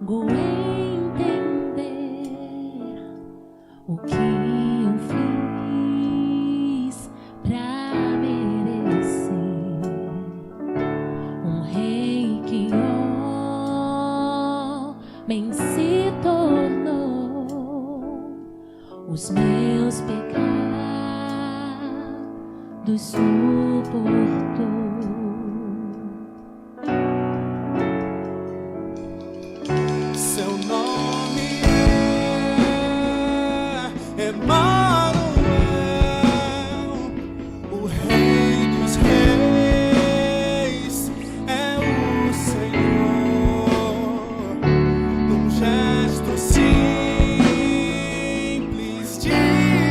logo entender o que eu fiz pra merecer um rei que homem se tornou. Os meus pecados suportou. Seu nome é Emanuel, o Rei dos Reis é o Senhor. Num gesto simples de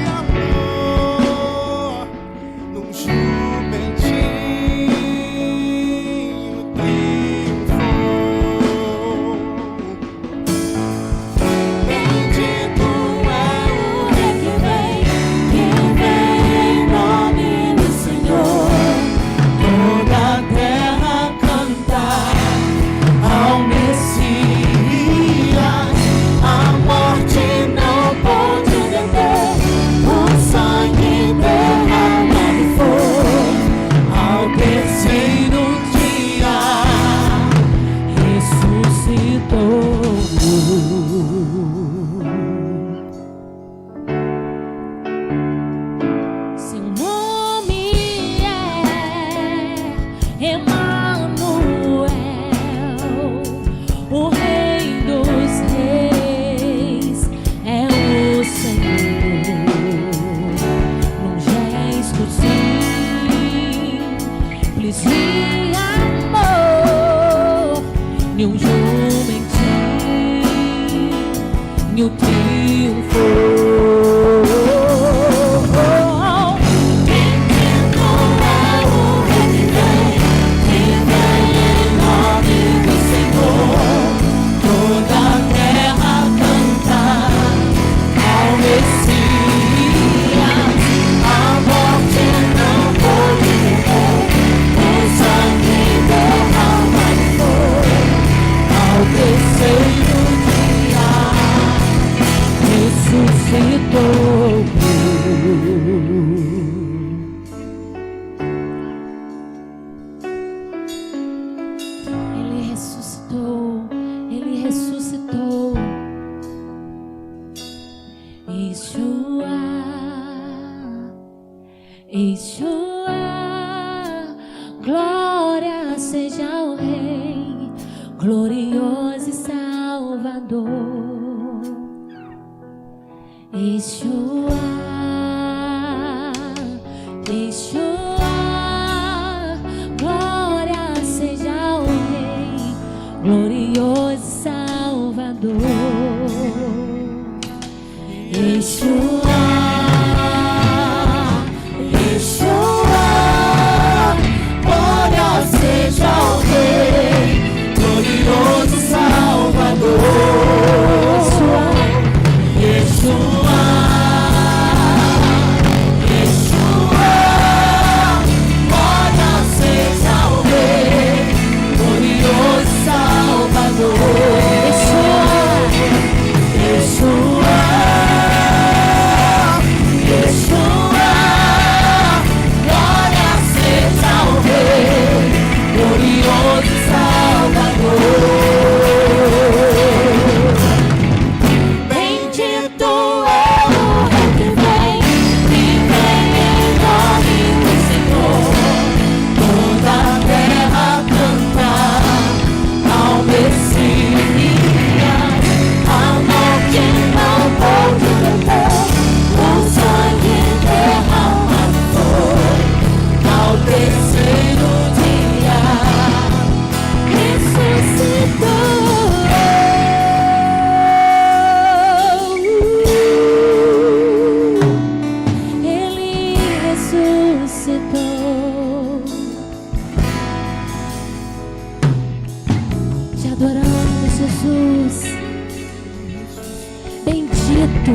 amor, num jumentinho triunfou. Bendito é o Rei que vem em nome do Senhor. Toda a terra cantar ao Messias. A morte não pode deter o sangue derramado foi. Ao terceiro dia ressuscitou. Seu nome é Emanuel, o Rei dos Reis é o Senhor. Num gesto simples de amor, num jumentinho triunfou. Bendito é o Rei que vem em nome do Senhor. Toda a terra cantar ao Messias. A morte não pode deter o sangue derramado foi. Ao terceiro dia ressuscitou. Ele ressuscitou, ele ressuscitou. Yeshua, Yeshua, glória seja ao Rei, glorioso e Salvador. Yeshua, Yeshua, glória seja ao Rei, glorioso e Salvador. Yeshua, Yeshua, glória seja ao Rei, glorioso Salvador. Yeshua, Yeshua, glória seja ao Rei, glorioso Salvador. Yeshua, Yeshua, glória seja ao Rei, glorioso Salvador. Bendito é o Rei que vem em nome do Senhor. Toda a terra cantar ao Messias. A morte não pode deter o sangue derramado foi. Ao terceiro dia ressuscitou. ele ressuscitou. Te adoramos, Jesus. Bendito,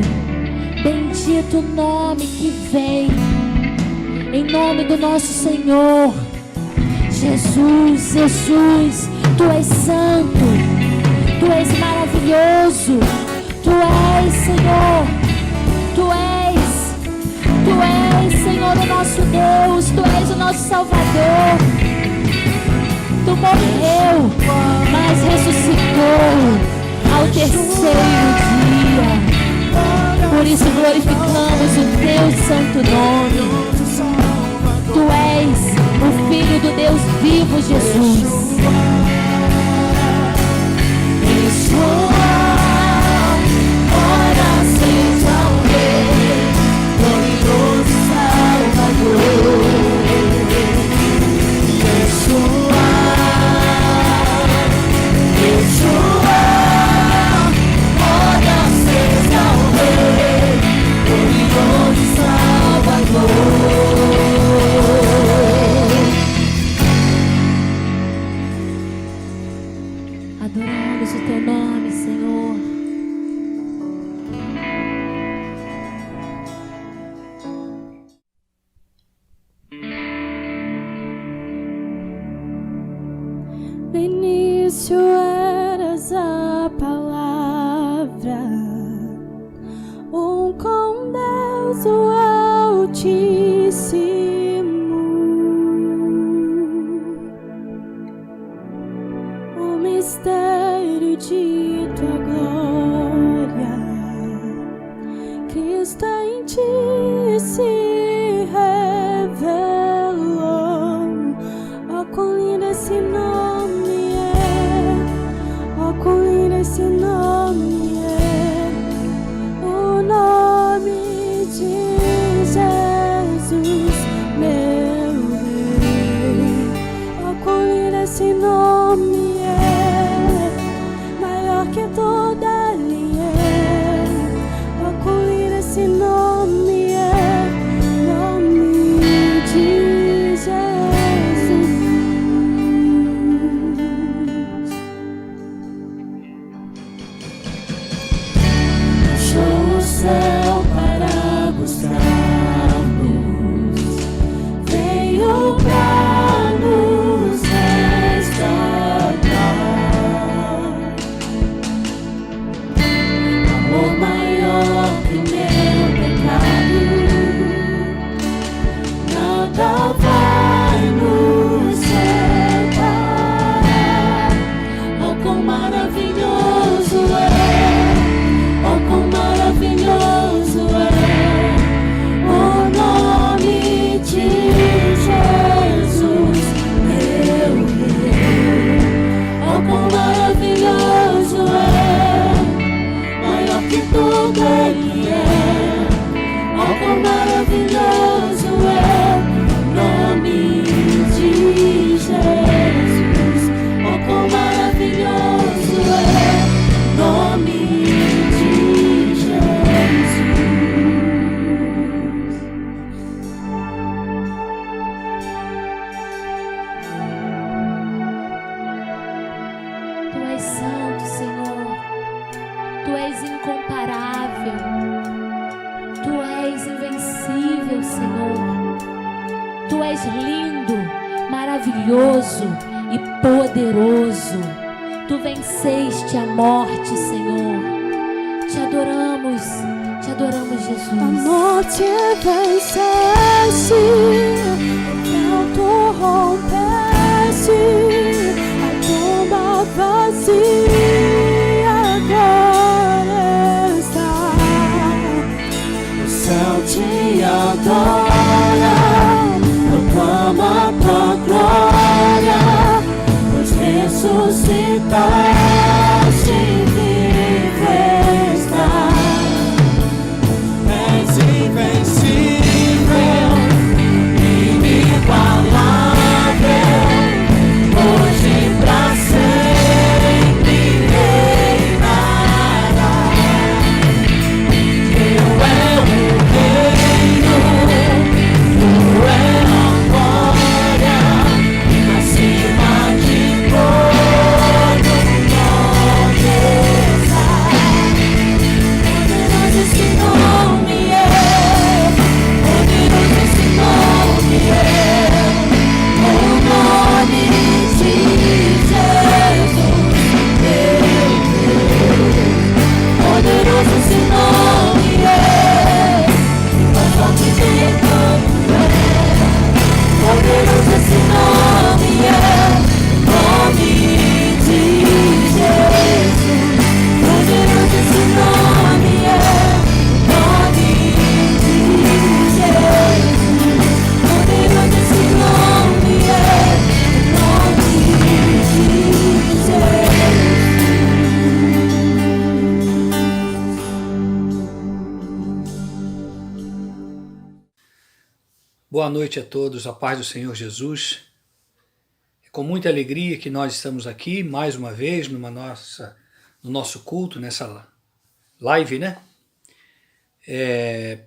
bendito o nome que vem em nome do nosso Senhor. Jesus, Jesus, Tu és santo, Tu és maravilhoso. Tu és, Senhor. Tu és, Senhor, o nosso Deus. Tu és o nosso Salvador. Tu morreu, mas ressuscitou ao terceiro dia. Por isso glorificamos o teu santo nome. Tu és o Filho do Deus vivo, Jesus. Ora seja o Rei, glorioso Salvador. Yeshua, ora seja o Rei, glorioso Salvador. Adoramos o teu nome, Senhor. No início eras a palavra, com Deus o Altíssimo. O mistério de tua glória, Cristo em ti se revelou. Oh, quão lindo esse nome é! Oh, quão lindo esse nome é! O nome de Jesus, meu Rei. Oh, quão lindo esse nome é! Maior que toda aliança. Oh, quão lindo esse nome é! Nome de Jesus. Deixou o céu para buscar-nos, veio pra nos resgatar. Amor maior que o meu pecado, nada vai nos separar. Oh, quão maravilhoso é! Oh, quão maravilhoso é o nome de Jesus, meu Rei. Oh, quão maravilhoso é, maior que tudo Ele é. Oh, quão maravilhoso é o nome de Jesus. Oh, quão maravilhoso é o nome de Jesus. Tu és santo, Senhor. Tu és incomparável. Tu és invencível, Senhor. Tu és lindo, maravilhoso e poderoso. Tu venceste a morte, Senhor. Te adoramos, Jesus. A morte venceste, o vento rompeste, a tumba vazia agora está. O céu te adora, proclama tua glória, pois ressuscitaste, vivo estás. És invencível, inigualável, hoje pra sempre. Boa noite a todos, a paz do Senhor Jesus. É com muita alegria que nós estamos aqui, mais uma vez, no nosso culto, nessa live, né?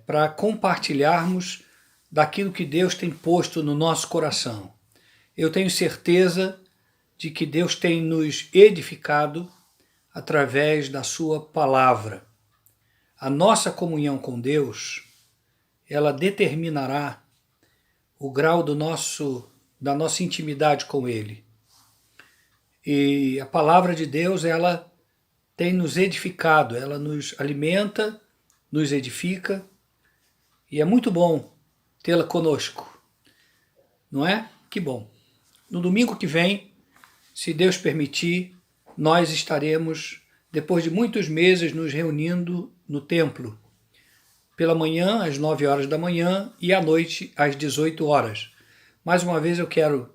Para compartilharmos daquilo que Deus tem posto no nosso coração. Eu tenho certeza de que Deus tem nos edificado através da sua palavra. A nossa comunhão com Deus, ela determinará o grau da nossa intimidade com Ele. E a palavra de Deus, ela tem nos edificado, ela nos alimenta, nos edifica, e é muito bom tê-la conosco, não é? Que bom. No domingo que vem, se Deus permitir, nós estaremos, depois de muitos meses, nos reunindo no templo, pela manhã, às 9 horas da manhã, e à noite, às 18 horas. Mais uma vez eu quero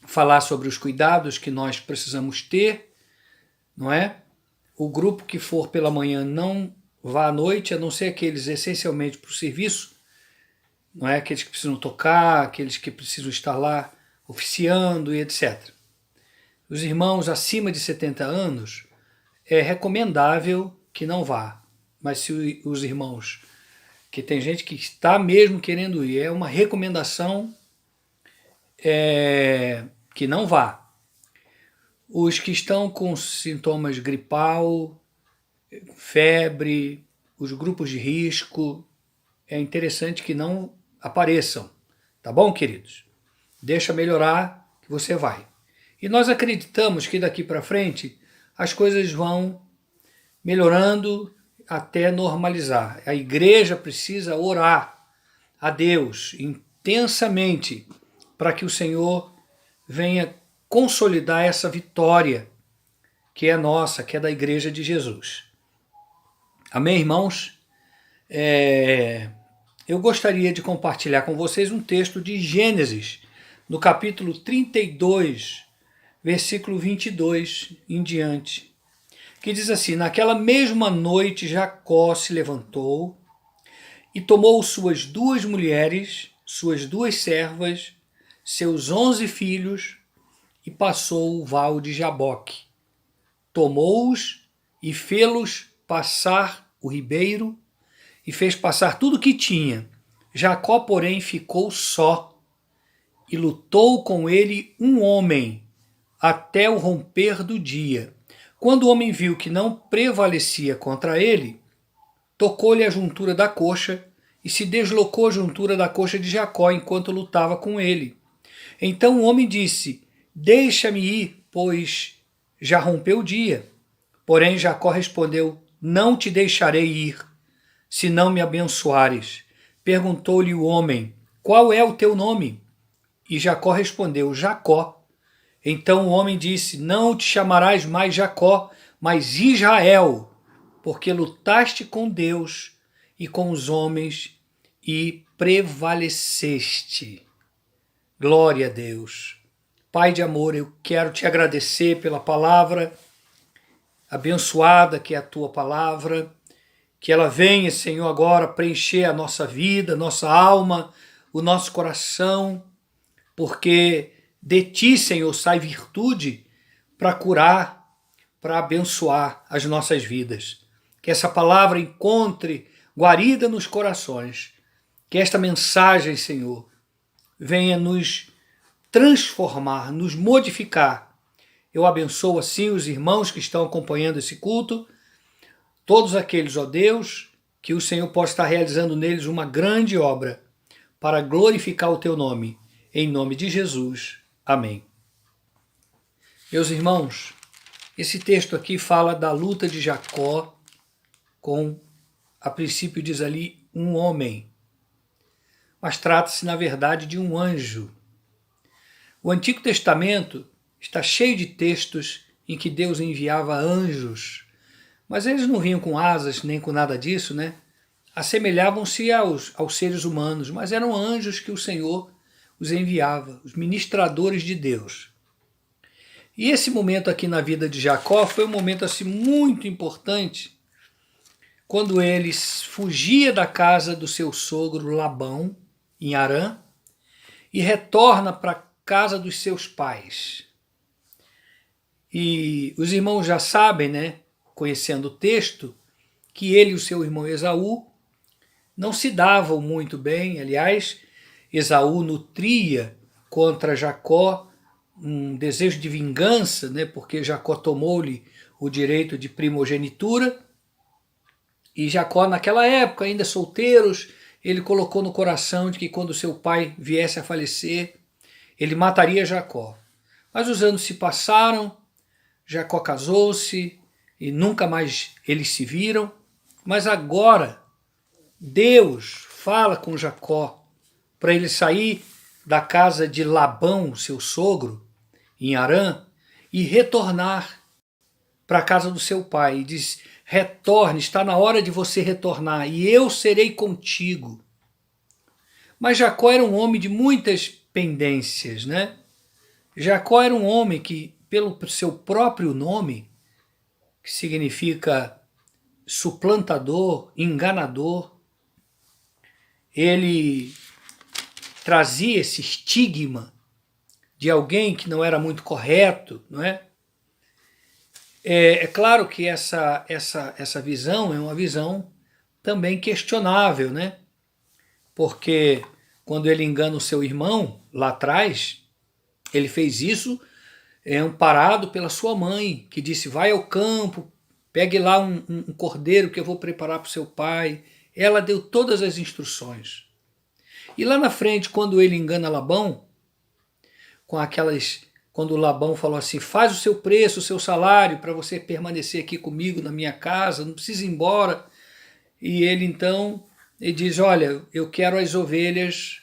falar sobre os cuidados que nós precisamos ter, não é? O grupo que for pela manhã não vá à noite, a não ser aqueles essencialmente para o serviço, não é? Aqueles que precisam tocar, aqueles que precisam estar lá oficiando e etc. Os irmãos acima de 70 anos, é recomendável que não vá. Mas se os irmãos, que tem gente que está mesmo querendo ir, é uma recomendação que não vá. Os que estão com sintomas gripal, febre, os grupos de risco, é interessante que não apareçam. Tá bom, queridos? Deixa melhorar que você vai. E nós acreditamos que daqui para frente as coisas vão melhorando até normalizar. A igreja precisa orar a Deus intensamente para que o Senhor venha consolidar essa vitória que é nossa, que é da igreja de Jesus. Amém, irmãos? Eu gostaria de compartilhar com vocês um texto de Gênesis, no capítulo 32, versículo 22 em diante, que diz assim: naquela mesma noite Jacó se levantou e tomou suas 2 mulheres, suas 2 servas, seus 11 filhos e passou o val de Jaboque. Tomou-os e fê-los passar o ribeiro e fez passar tudo o que tinha. Jacó, porém, ficou só e lutou com ele um homem até o romper do dia. Quando o homem viu que não prevalecia contra ele, tocou-lhe a juntura da coxa e se deslocou a juntura da coxa de Jacó enquanto lutava com ele. Então o homem disse: deixa-me ir, pois já rompeu o dia. Porém Jacó respondeu: não te deixarei ir, se não me abençoares. Perguntou-lhe o homem: qual é o teu nome? E Jacó respondeu: Jacó. Então o homem disse: não te chamarás mais Jacó, mas Israel, porque lutaste com Deus e com os homens e prevaleceste. Glória a Deus. Pai de amor, eu quero te agradecer pela palavra abençoada que é a tua palavra, que ela venha, Senhor, agora preencher a nossa vida, nossa alma, o nosso coração, porque de ti, Senhor, sai virtude para curar, para abençoar as nossas vidas. Que essa palavra encontre guarida nos corações. Que esta mensagem, Senhor, venha nos transformar, nos modificar. Eu abençoo assim os irmãos que estão acompanhando esse culto, todos aqueles, ó Deus, que o Senhor possa estar realizando neles uma grande obra para glorificar o teu nome. Em nome de Jesus. Amém. Meus irmãos, esse texto aqui fala da luta de Jacó com, a princípio diz ali, um homem. Mas trata-se, na verdade, de um anjo. O Antigo Testamento está cheio de textos em que Deus enviava anjos, mas eles não vinham com asas nem com nada disso, né? Assemelhavam-se aos seres humanos, mas eram anjos que o Senhor os enviava, os ministradores de Deus. E esse momento aqui na vida de Jacó foi um momento assim muito importante, quando ele fugia da casa do seu sogro Labão em Harã, e retorna para a casa dos seus pais. E os irmãos já sabem, né, conhecendo o texto, que ele e o seu irmão Esaú não se davam muito bem. Aliás, Esaú nutria contra Jacó um desejo de vingança, né, porque Jacó tomou-lhe o direito de primogenitura, e Jacó, naquela época, ainda solteiros, ele colocou no coração de que quando seu pai viesse a falecer, ele mataria Jacó. Mas os anos se passaram, Jacó casou-se e nunca mais eles se viram, mas agora Deus fala com Jacó para ele sair da casa de Labão, seu sogro, em Harã, e retornar para a casa do seu pai. E diz: retorne, está na hora de você retornar, e eu serei contigo. Mas Jacó era um homem de muitas pendências, né? Jacó era um homem que, pelo seu próprio nome, que significa suplantador, enganador, ele trazia esse estigma de alguém que não era muito correto, não é? É claro que essa visão é uma visão também questionável, né? Porque quando ele engana o seu irmão lá atrás, ele fez isso amparado pela sua mãe, que disse: vai ao campo, pegue lá um cordeiro que eu vou preparar para o seu pai. Ela deu todas as instruções. E lá na frente, quando ele engana Labão, quando Labão falou assim: faz o seu preço, o seu salário, para você permanecer aqui comigo na minha casa, não precisa ir embora. E ele então, ele diz: olha, eu quero as ovelhas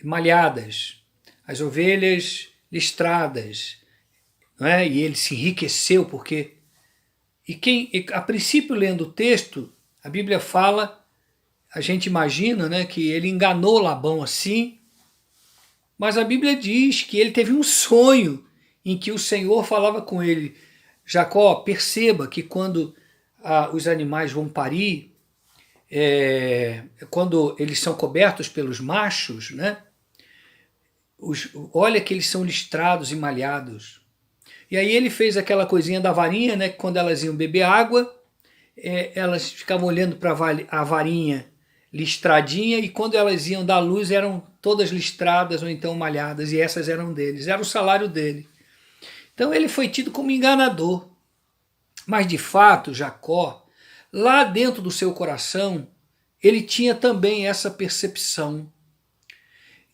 malhadas, as ovelhas listradas, não é? E ele se enriqueceu porque... a princípio, lendo o texto, a Bíblia fala, a gente imagina, né, que ele enganou Labão assim, mas a Bíblia diz que ele teve um sonho em que o Senhor falava com ele: Jacó, perceba que quando os animais vão parir, quando eles são cobertos pelos machos, né, olha que eles são listrados e malhados. E aí ele fez aquela coisinha da varinha, né, que quando elas iam beber água, elas ficavam olhando para a varinha listradinha, e quando elas iam dar luz eram todas listradas ou então malhadas, e essas eram deles, era o salário dele. Então ele foi tido como enganador. Mas de fato, Jacó, lá dentro do seu coração, ele tinha também essa percepção.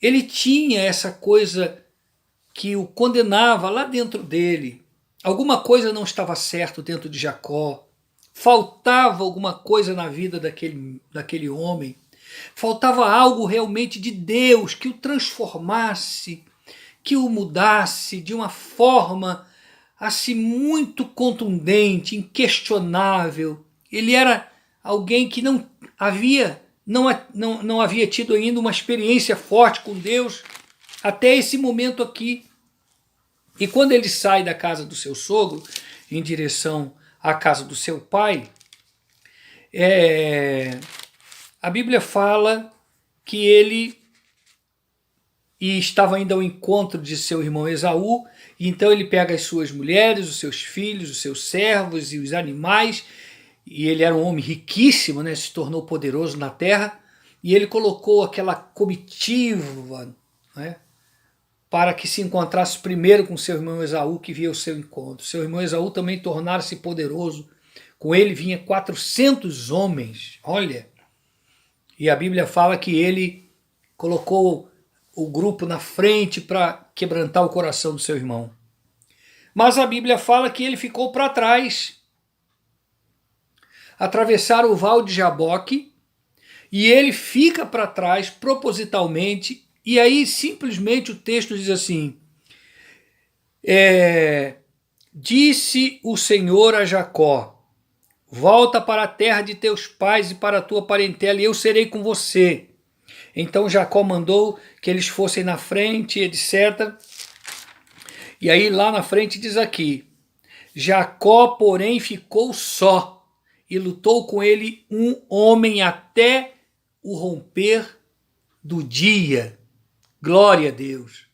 Ele tinha essa coisa que o condenava lá dentro dele. Alguma coisa não estava certo dentro de Jacó. Faltava alguma coisa na vida daquele homem. Faltava algo realmente de Deus que o transformasse, que o mudasse de uma forma assim muito contundente, inquestionável. Ele era alguém que não havia tido ainda uma experiência forte com Deus até esse momento aqui. E quando ele sai da casa do seu sogro em direção à casa do seu pai, a Bíblia fala que ele estava indo ao encontro de seu irmão Esaú, e então ele pega as suas mulheres, os seus filhos, os seus servos e os animais, e ele era um homem riquíssimo, né, se tornou poderoso na terra, e ele colocou aquela comitiva, né, para que se encontrasse primeiro com seu irmão Esaú, que via o seu encontro. Seu irmão Esaú também tornara-se poderoso. Com ele vinha 400 homens, olha. E a Bíblia fala que ele colocou o grupo na frente para quebrantar o coração do seu irmão. Mas a Bíblia fala que ele ficou para trás. Atravessaram o val de Jaboque, e ele fica para trás propositalmente. E aí simplesmente o texto diz assim: disse o Senhor a Jacó: volta para a terra de teus pais e para a tua parentela, e eu serei com você. Então Jacó mandou que eles fossem na frente, etc. E aí lá na frente diz aqui: Jacó, porém, ficou só, e lutou com ele um homem até o romper do dia. Glória a Deus.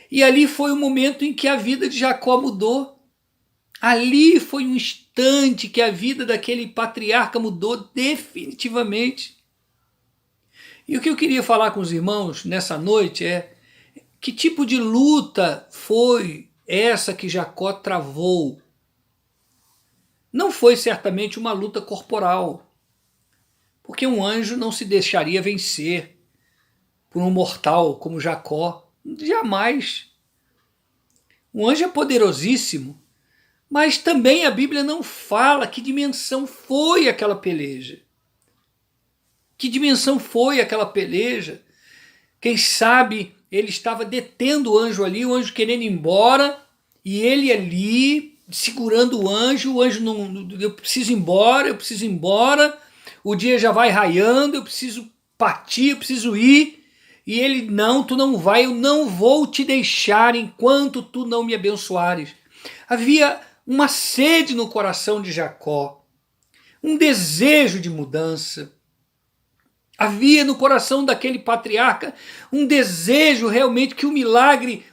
E ali foi o momento em que a vida de Jacó mudou. Ali foi um instante que a vida daquele patriarca mudou definitivamente. E o que eu queria falar com os irmãos nessa noite é que tipo de luta foi essa que Jacó travou. Não foi certamente uma luta corporal, porque um anjo não se deixaria vencer por um mortal como Jacó. Jamais. O anjo é poderosíssimo, mas também a Bíblia não fala que dimensão foi aquela peleja. Que dimensão foi aquela peleja? Quem sabe ele estava detendo o anjo ali, o anjo querendo ir embora, e ele ali segurando o anjo não, eu preciso ir embora, o dia já vai raiando, eu preciso partir, eu preciso ir. E ele, não, tu não vai, eu não vou te deixar enquanto tu não me abençoares. Havia uma sede no coração de Jacó, um desejo de mudança. Havia no coração daquele patriarca um desejo realmente que o milagre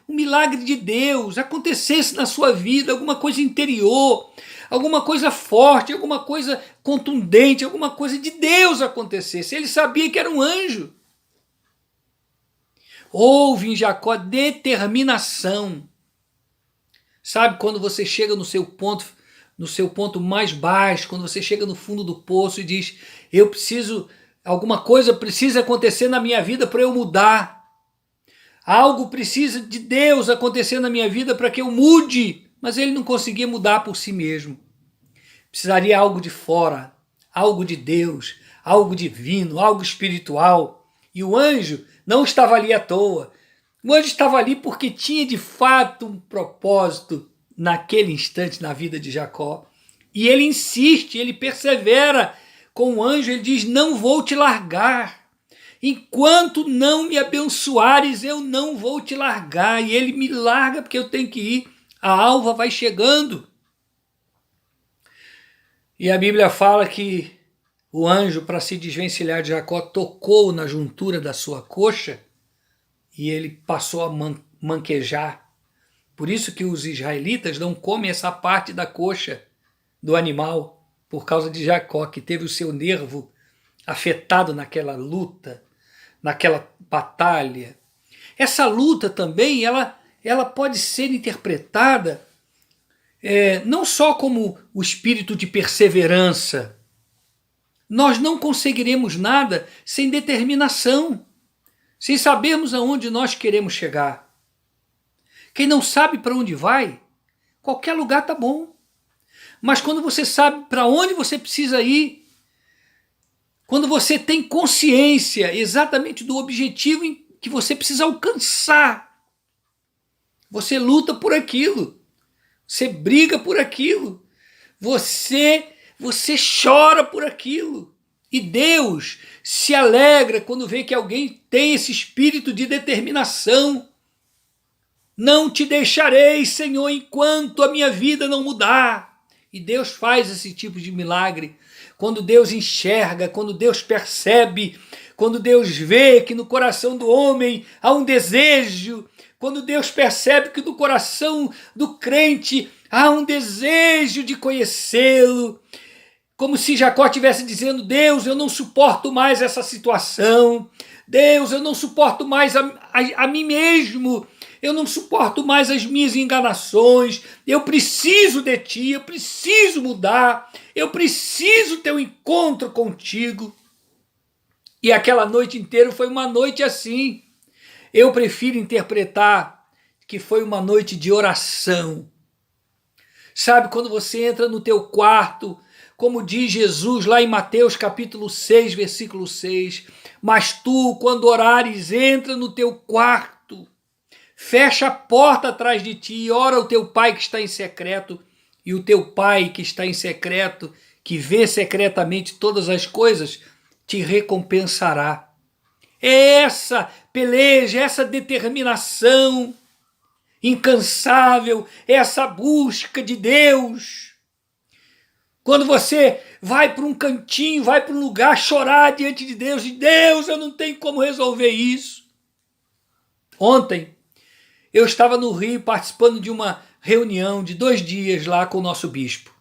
de Deus acontecesse na sua vida, alguma coisa interior, alguma coisa forte, alguma coisa contundente, alguma coisa de Deus acontecesse. Ele sabia que era um anjo. Houve em Jacó determinação. Sabe quando você chega no seu ponto mais baixo, quando você chega no fundo do poço e diz, alguma coisa precisa acontecer na minha vida para eu mudar. Algo precisa de Deus acontecer na minha vida para que eu mude. Mas ele não conseguia mudar por si mesmo. Precisaria algo de fora, algo de Deus, algo divino, algo espiritual. E o anjo não estava ali à toa. O anjo estava ali porque tinha de fato um propósito naquele instante na vida de Jacó. E ele insiste, ele persevera com o anjo, ele diz, não vou te largar. Enquanto não me abençoares, eu não vou te largar. E ele me larga porque eu tenho que ir. A alva vai chegando. E a Bíblia fala que o anjo, para se desvencilhar de Jacó, tocou na juntura da sua coxa e ele passou a manquejar. Por isso que os israelitas não comem essa parte da coxa do animal, por causa de Jacó, que teve o seu nervo afetado naquela luta, naquela batalha. Essa luta também, ela pode ser interpretada não só como o espírito de perseverança. Nós não conseguiremos nada sem determinação, sem sabermos aonde nós queremos chegar. Quem não sabe para onde vai, qualquer lugar está bom. Mas quando você sabe para onde você precisa ir, quando você tem consciência exatamente do objetivo que você precisa alcançar, você luta por aquilo, você briga por aquilo, você chora por aquilo. E Deus se alegra quando vê que alguém tem esse espírito de determinação. Não te deixarei, Senhor, enquanto a minha vida não mudar. E Deus faz esse tipo de milagre. Quando Deus enxerga, quando Deus percebe, quando Deus vê que no coração do homem há um desejo, quando Deus percebe que no coração do crente há um desejo de conhecê-lo, como se Jacó estivesse dizendo, Deus, eu não suporto mais essa situação, Deus, eu não suporto mais a mim mesmo, eu não suporto mais as minhas enganações, eu preciso de ti, eu preciso mudar, eu preciso ter um encontro contigo. E aquela noite inteira foi uma noite assim. Eu prefiro interpretar que foi uma noite de oração. Sabe, quando você entra no teu quarto, como diz Jesus lá em Mateus capítulo 6, versículo 6, mas tu, quando orares, entra no teu quarto, fecha a porta atrás de ti e ora ao teu pai que está em secreto, e o teu pai que está em secreto, que vê secretamente todas as coisas, te recompensará. É essa peleja, essa determinação incansável, essa busca de Deus. Quando você vai para um cantinho, vai para um lugar chorar diante de Deus, e Deus, eu não tenho como resolver isso. Ontem, eu estava no Rio participando de uma reunião de 2 dias lá com o nosso bispo.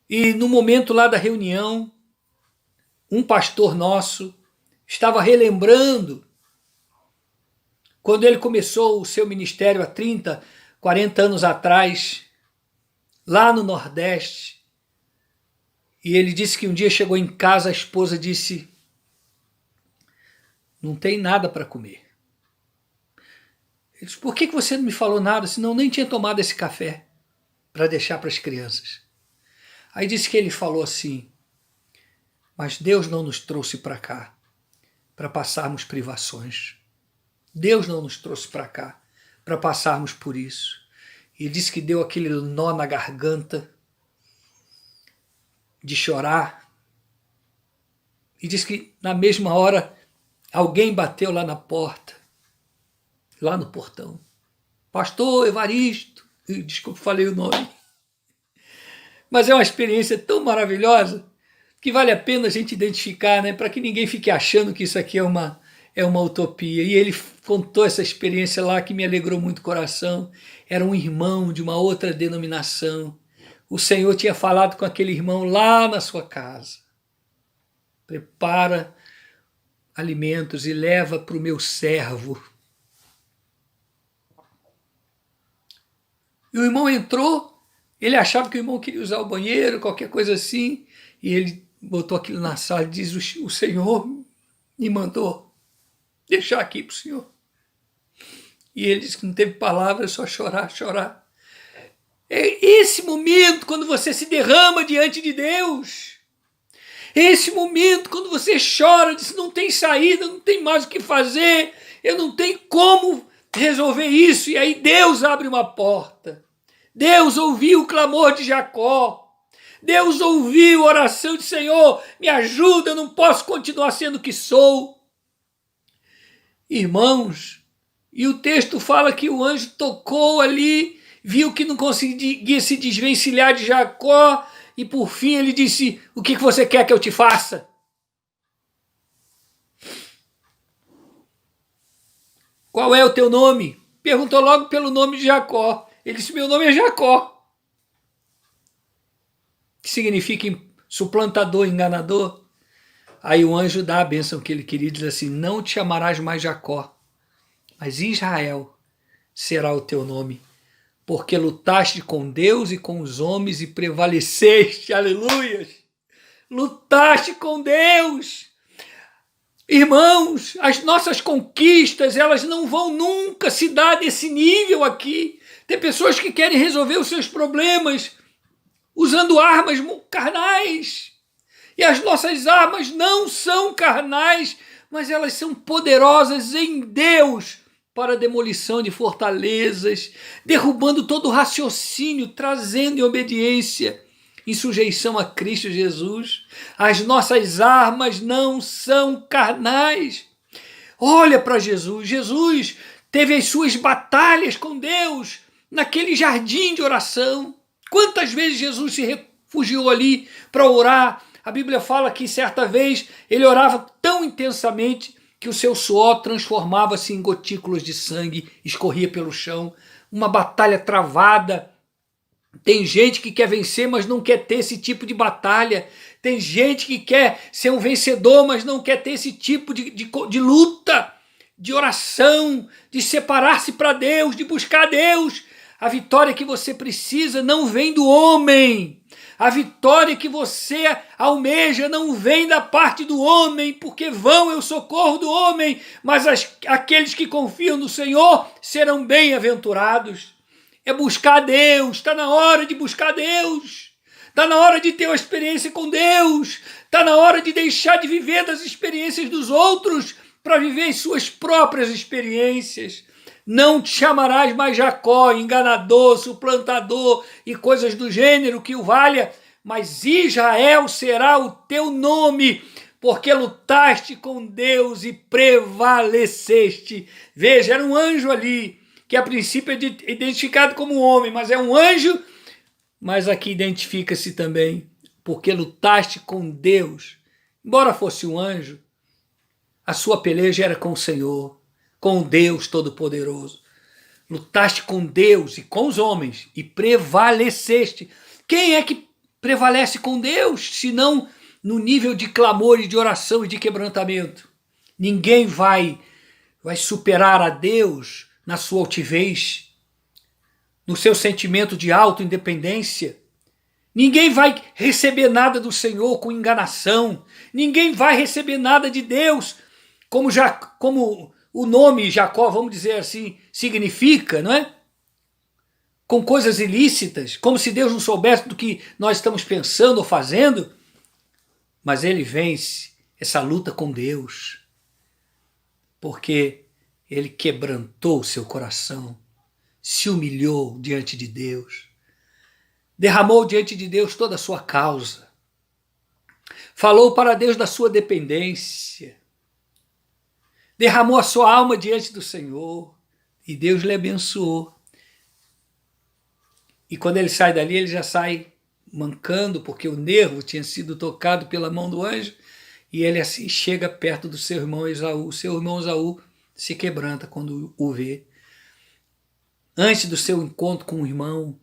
E no momento lá da reunião, um pastor nosso estava relembrando quando ele começou o seu ministério há 30, 40 anos atrás, lá no Nordeste. E ele disse que um dia chegou em casa, a esposa disse: não tem nada para comer. Ele disse: por que você não me falou nada? Senão eu nem tinha tomado esse café para deixar para as crianças. Aí disse que ele falou assim: mas Deus não nos trouxe para cá para passarmos privações. Deus não nos trouxe para cá para passarmos por isso. E ele disse que deu aquele nó na garganta de chorar. E disse que na mesma hora alguém bateu lá na porta, lá no portão. Pastor Evaristo, desculpa, falei o nome. Mas é uma experiência tão maravilhosa que vale a pena a gente identificar, né? Para que ninguém fique achando que isso aqui é uma utopia. E ele contou essa experiência lá que me alegrou muito o coração. Era um irmão de uma outra denominação. O Senhor tinha falado com aquele irmão lá na sua casa: prepara alimentos e leva para o meu servo. E o irmão entrou. Ele achava que o irmão queria usar o banheiro, qualquer coisa assim, e ele botou aquilo na sala e diz: o Senhor me mandou deixar aqui para o Senhor. E ele disse que não teve palavras, só chorar, chorar. É esse momento quando você se derrama diante de Deus. É esse momento quando você chora, diz: não tem saída, não tem mais o que fazer, eu não tenho como resolver isso. E aí Deus abre uma porta. Deus ouviu o clamor de Jacó. Deus ouviu a oração de: Senhor, me ajuda, eu não posso continuar sendo o que sou. Irmãos, e o texto fala que o anjo tocou ali, viu que não conseguia se desvencilhar de Jacó, e por fim ele disse: o que você quer que eu te faça? Qual é o teu nome? Perguntou logo pelo nome de Jacó. Ele disse: meu nome é Jacó, que significa suplantador, enganador. Aí o anjo dá a bênção que ele queria e diz assim: não te chamarás mais Jacó, mas Israel será o teu nome, porque lutaste com Deus e com os homens e prevaleceste. Aleluia! Lutaste com Deus. Irmãos, as nossas conquistas, elas não vão nunca se dar nesse nível aqui. Tem pessoas que querem resolver os seus problemas usando armas carnais. E as nossas armas não são carnais, mas elas são poderosas em Deus para a demolição de fortalezas, derrubando todo o raciocínio, trazendo em obediência, em sujeição a Cristo Jesus. As nossas armas não são carnais. Olha para Jesus. Jesus teve as suas batalhas com Deus naquele jardim de oração. Quantas vezes Jesus se refugiou ali para orar? A Bíblia fala que certa vez ele orava tão intensamente que o seu suor transformava-se em gotículas de sangue, escorria pelo chão. Uma batalha travada. Tem gente que quer vencer, mas não quer ter esse tipo de batalha. Tem gente que quer ser um vencedor, mas não quer ter esse tipo de luta, de oração, de separar-se para Deus, de buscar Deus. A vitória que você precisa não vem do homem. A vitória que você almeja não vem da parte do homem, porque vão é o socorro do homem, mas aqueles que confiam no Senhor serão bem-aventurados. É buscar Deus, está na hora de buscar Deus, está na hora de ter uma experiência com Deus, está na hora de deixar de viver das experiências dos outros para viver as suas próprias experiências. Não te chamarás mais Jacó, enganador, suplantador e coisas do gênero que o valha, mas Israel será o teu nome, porque lutaste com Deus e prevaleceste. Veja, era um anjo ali, que a princípio é identificado como um homem, mas é um anjo, mas aqui identifica-se também porque lutaste com Deus. Embora fosse um anjo, a sua peleja era com o Senhor, com o Deus Todo-Poderoso. Lutaste com Deus e com os homens e prevaleceste. Quem é que prevalece com Deus, se não no nível de clamor e de oração e de quebrantamento? Ninguém vai superar a Deus na sua altivez, no seu sentimento de autoindependência. Ninguém vai receber nada do Senhor com enganação. Ninguém vai receber nada de Deus, como o nome Jacó, vamos dizer assim, significa, não é? Com coisas ilícitas, como se Deus não soubesse do que nós estamos pensando ou fazendo. Mas ele vence essa luta com Deus, porque ele quebrantou o seu coração, se humilhou diante de Deus, derramou diante de Deus toda a sua causa, falou para Deus da sua dependência, derramou a sua alma diante do Senhor e Deus lhe abençoou. E quando ele sai dali, ele já sai mancando, porque o nervo tinha sido tocado pela mão do anjo, e ele assim chega perto do seu irmão Esaú. Seu irmão Esaú se quebranta quando o vê. Antes do seu encontro com o irmão,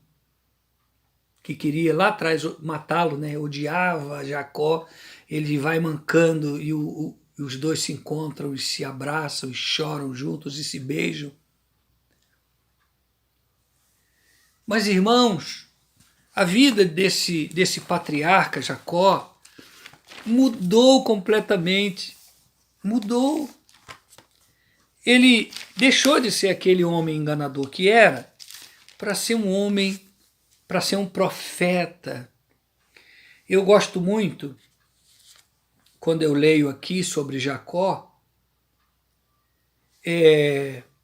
que queria lá atrás matá-lo, né? Odiava Jacó, ele vai mancando e os dois se encontram e se abraçam e choram juntos e se beijam. Mas, irmãos, a vida desse patriarca Jacó mudou completamente. Mudou. Ele deixou de ser aquele homem enganador que era para ser um homem, para ser um profeta. Eu gosto muito, quando eu leio aqui sobre Jacó,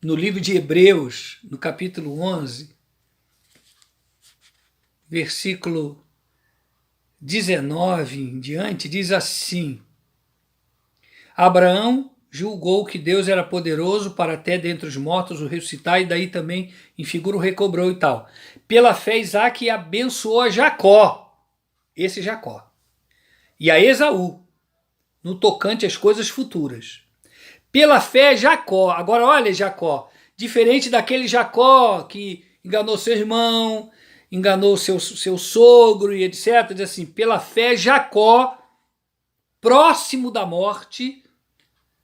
no livro de Hebreus, no capítulo 11, versículo 19 em diante, diz assim: Abraão julgou que Deus era poderoso para até dentre os mortos o ressuscitar, e daí também em figura o recobrou e tal. Pela fé, Isaac abençoou a Jacó, esse Jacó, e a Esaú, no tocante às coisas futuras. Pela fé, Jacó, agora olha Jacó, diferente daquele Jacó que enganou seu irmão, enganou seu sogro e etc. Diz assim, pela fé, Jacó, próximo da morte,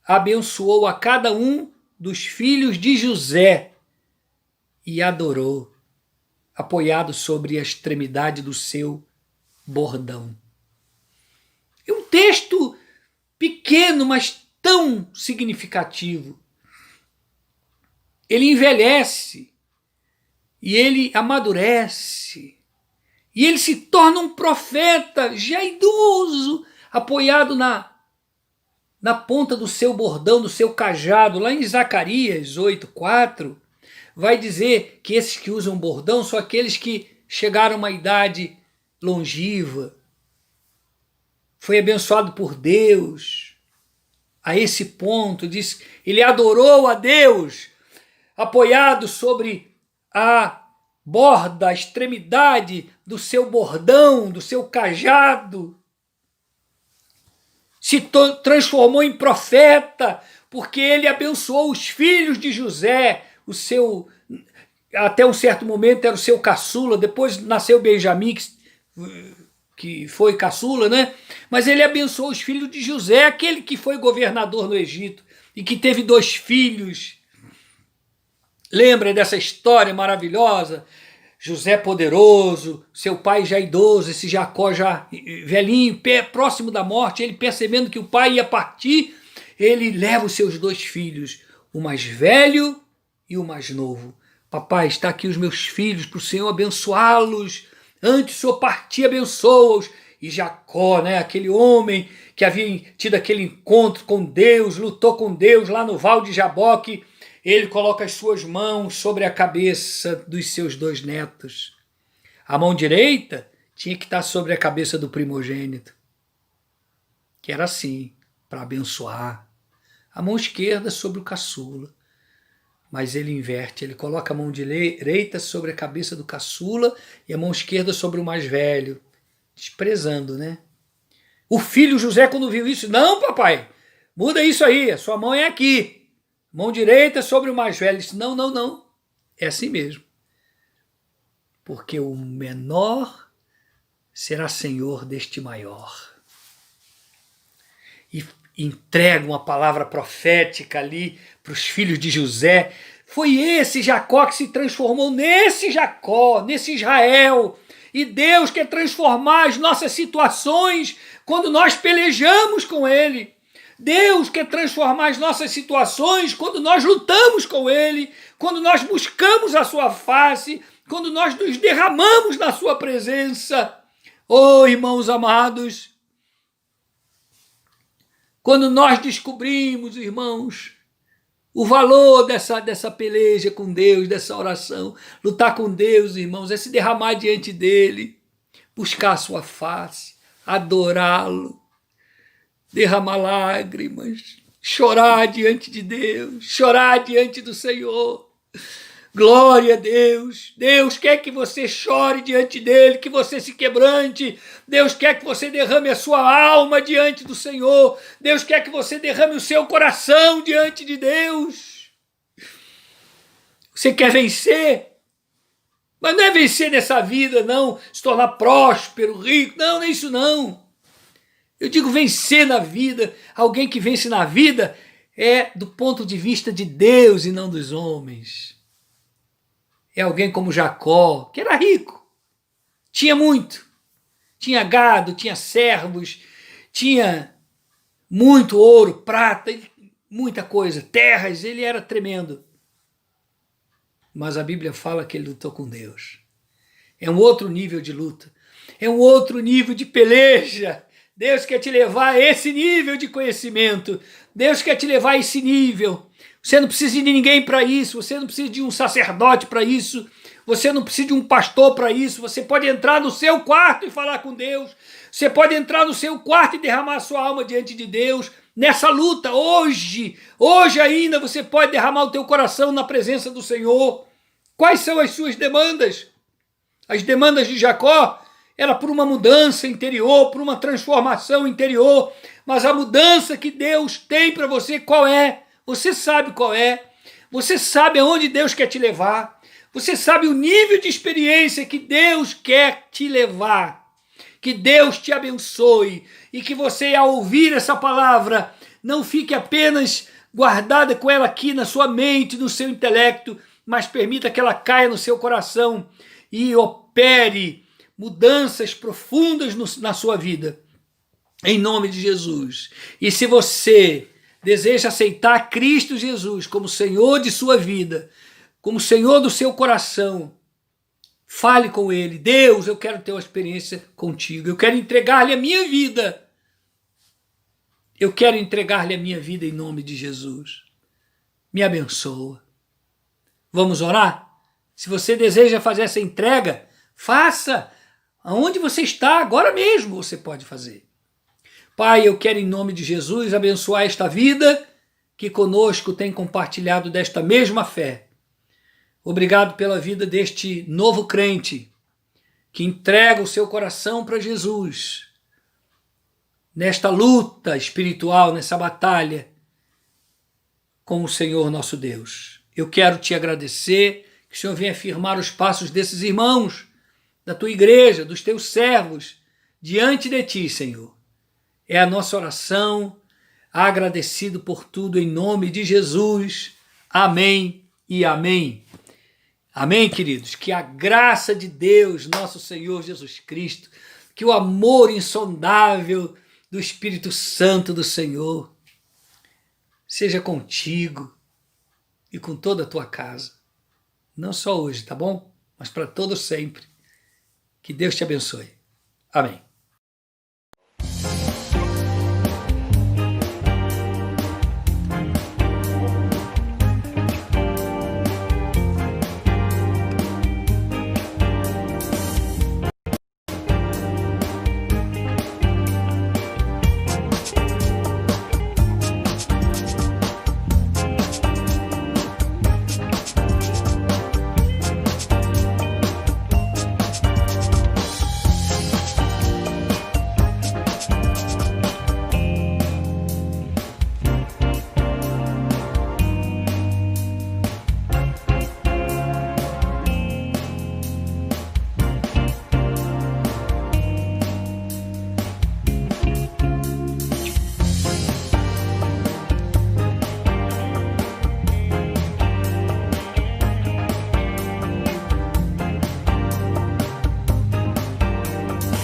abençoou a cada um dos filhos de José e adorou, apoiado sobre a extremidade do seu bordão. É um texto pequeno, mas tão significativo. Ele envelhece e ele amadurece e ele se torna um profeta já idoso, apoiado na ponta do seu bordão, do seu cajado. Lá em Zacarias 8:4 vai dizer que esses que usam bordão são aqueles que chegaram a uma idade longiva, foi abençoado por Deus. A esse ponto, diz, ele adorou a Deus, apoiado sobre a borda, a extremidade do seu bordão, do seu cajado. Se transformou em profeta, porque ele abençoou os filhos de José, até um certo momento era o seu caçula, depois nasceu Benjamim, que foi caçula, né? Mas ele abençoou os filhos de José, aquele que foi governador no Egito e que teve 2 filhos. Lembra dessa história maravilhosa? José poderoso, seu pai já idoso, esse Jacó já velhinho, próximo da morte, ele percebendo que o pai ia partir, ele leva os seus 2 filhos, o mais velho e o mais novo. Papai, está aqui os meus filhos, para o Senhor abençoá-los. Antes o Senhor partir, abençoa-os. E Jacó, né, aquele homem que havia tido aquele encontro com Deus, lutou com Deus lá no Val de Jaboque, ele coloca as suas mãos sobre a cabeça dos seus 2 netos. A mão direita tinha que estar sobre a cabeça do primogênito, que era assim, para abençoar. A mão esquerda sobre o caçula. Mas ele inverte, ele coloca a mão direita sobre a cabeça do caçula e a mão esquerda sobre o mais velho, desprezando, né? O filho José, quando viu isso, não, papai, muda isso aí, a sua mão é aqui, mão direita sobre o mais velho. Ele disse, não, não, não, é assim mesmo. Porque o menor será senhor deste maior. E entrega uma palavra profética ali para os filhos de José. Foi esse Jacó que se transformou nesse Jacó, nesse Israel. E Deus quer transformar as nossas situações quando nós pelejamos com Ele. Deus quer transformar as nossas situações quando nós lutamos com Ele, quando nós buscamos a sua face, quando nós nos derramamos na sua presença. Oh, irmãos amados, quando nós descobrimos, irmãos, o valor dessa peleja com Deus, dessa oração, lutar com Deus, irmãos, é se derramar diante dEle, buscar a sua face, adorá-lo, derramar lágrimas, chorar diante de Deus, chorar diante do Senhor. Glória a Deus. Deus quer que você chore diante dele, que você se quebrante. Deus quer que você derrame a sua alma diante do Senhor. Deus quer que você derrame o seu coração diante de Deus. Você quer vencer? Mas não é vencer nessa vida, não, se tornar próspero, rico. Não, não é isso não. Eu digo vencer na vida. Alguém que vence na vida é do ponto de vista de Deus e não dos homens. É alguém como Jacó, que era rico, tinha muito, tinha gado, tinha servos, tinha muito ouro, prata, muita coisa, terras, ele era tremendo. Mas a Bíblia fala que ele lutou com Deus. É um outro nível de luta, é um outro nível de peleja. Deus quer te levar a esse nível de conhecimento, Deus quer te levar a esse nível. Você não precisa de ninguém para isso, você não precisa de um sacerdote para isso, você não precisa de um pastor para isso, você pode entrar no seu quarto e falar com Deus, você pode entrar no seu quarto e derramar a sua alma diante de Deus, nessa luta, hoje ainda você pode derramar o teu coração na presença do Senhor. Quais são as suas demandas? As demandas de Jacó era por uma mudança interior, por uma transformação interior, mas a mudança que Deus tem para você, qual é? Você sabe qual é, você sabe aonde Deus quer te levar, você sabe o nível de experiência que Deus quer te levar. Que Deus te abençoe e que você, ao ouvir essa palavra, não fique apenas guardada com ela aqui na sua mente, no seu intelecto, mas permita que ela caia no seu coração e opere mudanças profundas na sua vida, em nome de Jesus. E se você deseja aceitar Cristo Jesus como Senhor de sua vida, como Senhor do seu coração, fale com Ele. Deus, eu quero ter uma experiência contigo, eu quero entregar-lhe a minha vida. Eu quero entregar-lhe a minha vida em nome de Jesus. Me abençoa. Vamos orar? Se você deseja fazer essa entrega, faça. Aonde você está, agora mesmo você pode fazer. Pai, eu quero em nome de Jesus abençoar esta vida que conosco tem compartilhado desta mesma fé. Obrigado pela vida deste novo crente que entrega o seu coração para Jesus nesta luta espiritual, nessa batalha com o Senhor nosso Deus. Eu quero te agradecer que o Senhor venha firmar os passos desses irmãos, da tua igreja, dos teus servos, diante de ti, Senhor. É a nossa oração, agradecido por tudo em nome de Jesus. Amém e amém. Amém, queridos? Que a graça de Deus, nosso Senhor Jesus Cristo, que o amor insondável do Espírito Santo do Senhor seja contigo e com toda a tua casa. Não só hoje, tá bom? Mas para todo sempre. Que Deus te abençoe. Amém.